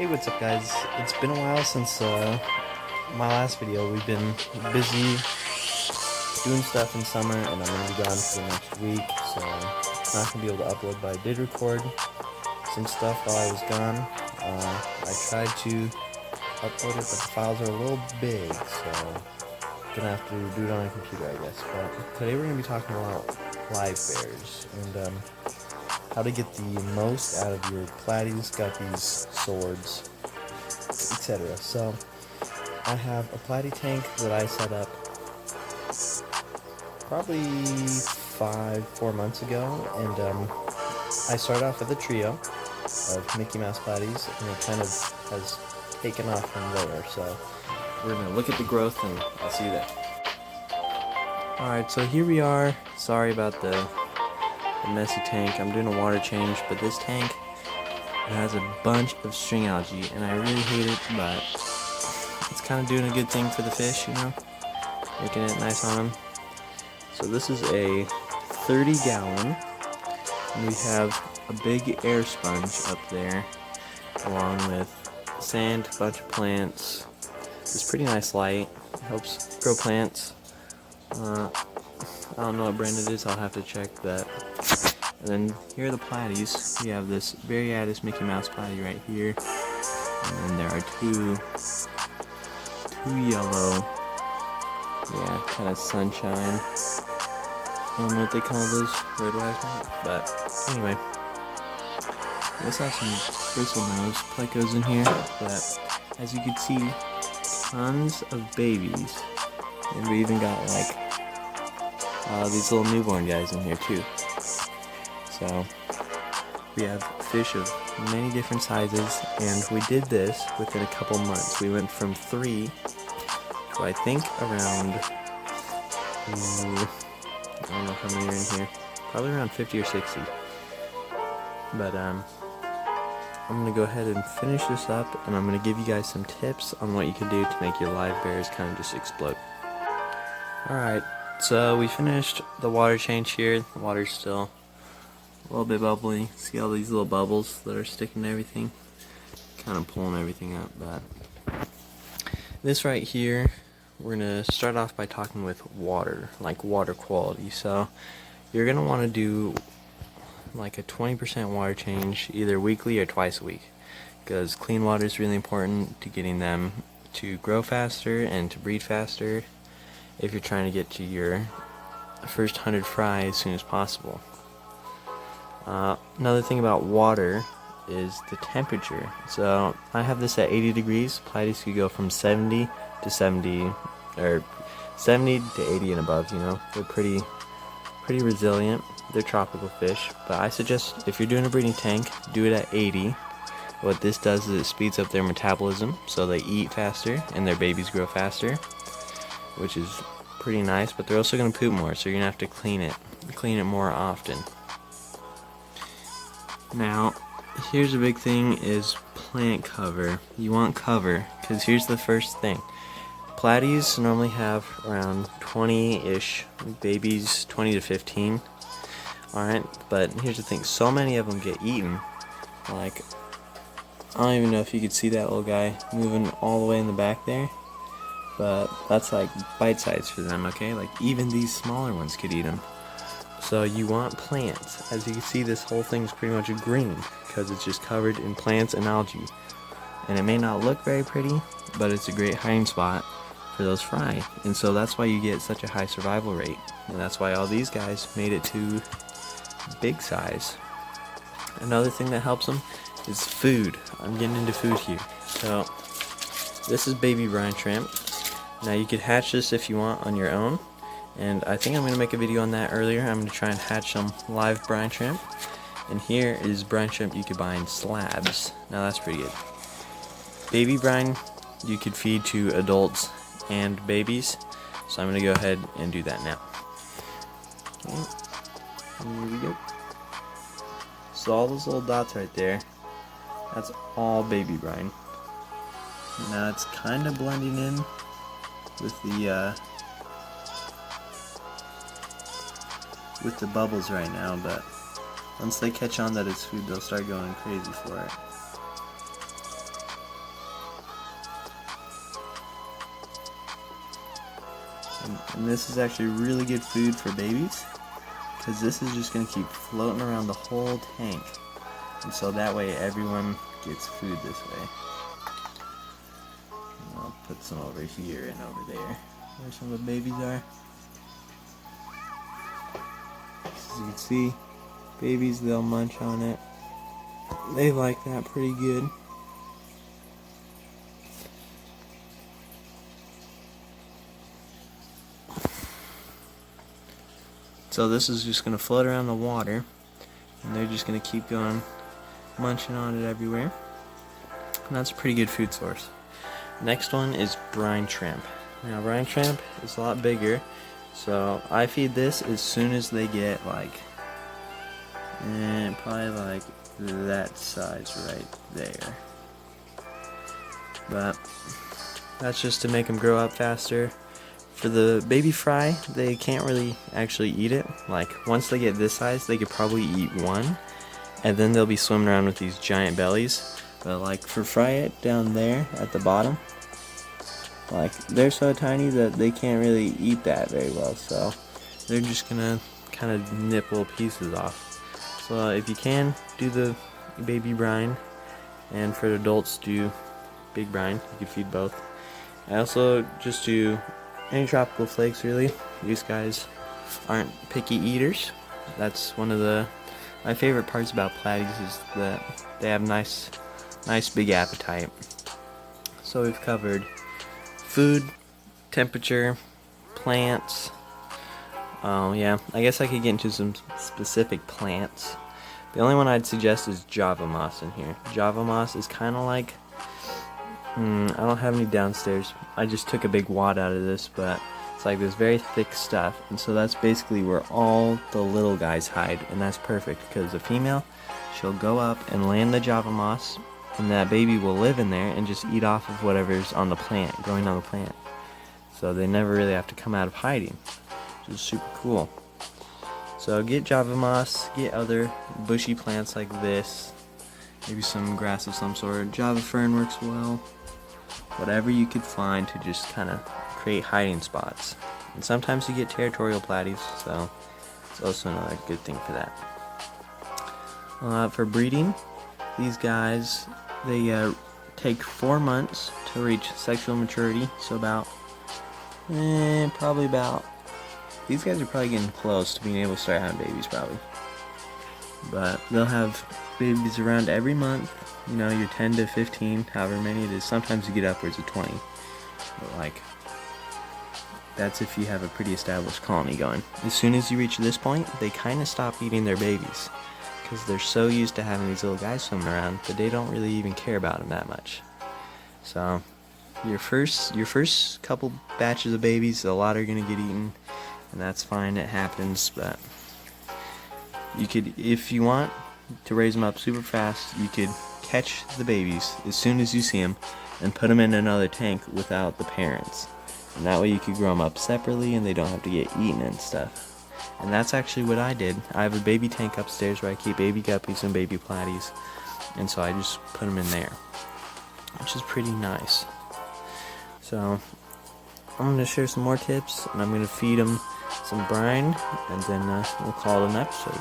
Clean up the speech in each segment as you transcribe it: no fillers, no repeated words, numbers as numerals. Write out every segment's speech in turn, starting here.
Hey, what's up guys? It's been a while since my last video. We've been busy doing stuff in summer and I'm going to be gone for the next week, so I'm not going to be able to upload, but I did record some stuff while I was gone. I tried to upload it, but the files are a little big, so I'm going to have to do it on a computer, I guess. But today we're going to be talking about live bears and how to get the most out of your platies, guppies, swords, etc. So I have a platy tank that I set up probably 4 months ago, and I started off with a trio of Mickey Mouse platies, and it kind of has taken off from there. So we're gonna look at the growth, and I'll see you there. Alright, so here we are. Sorry about the messy tank. I'm doing a water change, but this tank, it has a bunch of string algae, and I really hate it, but it's kind of doing a good thing for the fish, you know, making it nice on them. So this is a 30-gallon, and we have a big air sponge up there, along with sand, a bunch of plants. It's pretty nice light. It helps grow plants. I don't know what brand it is, I'll have to check that. And then here are the platies. We have this Variatus Mickey Mouse platy right here. And then there are two yellow, yeah, kind of sunshine. I don't know what they call those, red wise, but anyway. We also have some bristlenose plecos in here, but as you can see, tons of babies. And we even got like these little newborn guys in here too. So we have fish of many different sizes, and we did this within a couple months. We went from 3 to I think around, I don't know how many are in here, probably around 50 or 60. But I'm going to go ahead and finish this up, and I'm going to give you guys some tips on what you can do to make your live bears kind of just explode. Alright, so we finished the water change here. The water's still a little bit bubbly. See all these little bubbles that are sticking to everything? Kind of pulling everything up, but this right here, we're going to start off by talking with water, like water quality. So you're going to want to do like a 20% water change either weekly or twice a week, because clean water is really important to getting them to grow faster and to breed faster if you're trying to get to your first 100 fry as soon as possible. Another thing about water is the temperature. So I have this at 80 degrees. Platies could go from 70 to 70, or 70 to 80 and above, you know. They're pretty resilient. They're tropical fish, but I suggest if you're doing a breeding tank, do it at 80. What this does is it speeds up their metabolism, so they eat faster and their babies grow faster, which is pretty nice. But they're also going to poop more, so you're going to have to clean it more often. Now, here's a big thing is plant cover. You want cover, because here's the first thing. Platies normally have around 20-ish babies, 20 to 15. Alright, but here's the thing. So many of them get eaten. Like, I don't even know if you could see that little guy moving all the way in the back there. But that's like bite size for them, okay? Like, even these smaller ones could eat them. So you want plants. As you can see, this whole thing's pretty much green because it's just covered in plants and algae. And it may not look very pretty, but it's a great hiding spot for those fry. And so that's why you get such a high survival rate. And that's why all these guys made it to big size. Another thing that helps them is food. I'm getting into food here. So this is baby brine shrimp. Now you could hatch this if you want on your own. And I think I'm going to make a video on that earlier. I'm going to try and hatch some live brine shrimp. And here is brine shrimp you could buy in slabs. Now that's pretty good. Baby brine you could feed to adults and babies. So I'm going to go ahead and do that now. Okay. Here we go. So all those little dots right there, that's all baby brine. Now it's kind of blending in with the bubbles right now, but once they catch on that it's food, they'll start going crazy for it. and this is actually really good food for babies, because this is just going to keep floating around the whole tank, and so that way everyone gets food this way. And I'll put some over here and over there, where some of the babies are. As you can see, babies, they'll munch on it. They like that pretty good. So this is just going to float around the water, and they're just going to keep going, munching on it everywhere. And that's a pretty good food source. Next one is brine shrimp. Now brine shrimp is a lot bigger, so I feed this as soon as they get like, probably like that size right there. But that's just to make them grow up faster. For the baby fry, they can't really actually eat it. Like, once they get this size, they could probably eat one, and then they'll be swimming around with these giant bellies. But like for fry it down there at the bottom, like they're so tiny that they can't really eat that very well, so they're just gonna kind of nip little pieces off. So if you can, do the baby brine, and for adults, do big brine. You can feed both. I also just do any tropical flakes, really. These guys aren't picky eaters. That's one of my favorite parts about platies, is that they have nice big appetite. So we've covered food, temperature, plants. Oh yeah, I guess I could get into some specific plants. The only one I'd suggest is Java moss in here. Java moss is kind of like, I don't have any downstairs. I just took a big wad out of this, but it's like this very thick stuff, and so that's basically where all the little guys hide, and that's perfect because the female, she'll go up and land the Java moss, and that baby will live in there and just eat off of whatever's on the plant, growing on the plant. So they never really have to come out of hiding, which is super cool. So get Java moss, get other bushy plants like this, maybe some grass of some sort. Java fern works well. Whatever you could find to just kind of create hiding spots. And sometimes you get territorial platies, so it's also another good thing for that. For breeding, these guys, they take 4 months to reach sexual maturity, so these guys are probably getting close to being able to start having babies, probably. But they'll have babies around every month, you know, your 10 to 15, however many it is. Sometimes you get upwards of 20. But like, that's if you have a pretty established colony going. As soon as you reach this point, they kind of stop eating their babies, because they're so used to having these little guys swimming around that they don't really even care about them that much. So your first couple batches of babies, a lot are going to get eaten, and that's fine, it happens. But you could, if you want to raise them up super fast, you could catch the babies as soon as you see them and put them in another tank without the parents, and that way you could grow them up separately and they don't have to get eaten and stuff. And that's actually what I did. I have a baby tank upstairs where I keep baby guppies and baby platies, and so I just put them in there, which is pretty nice. So I'm going to share some more tips, and I'm going to feed them some brine, and then we'll call it an episode.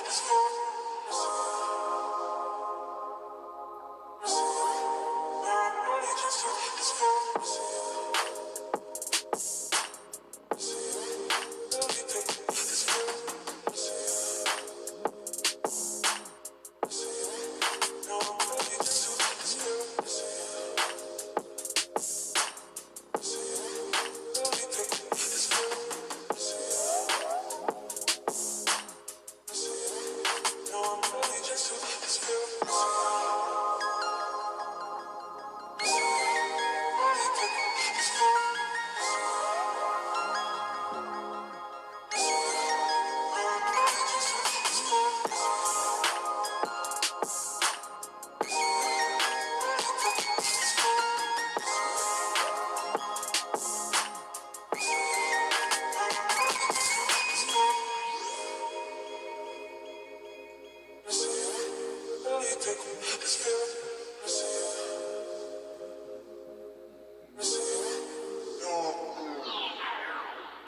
This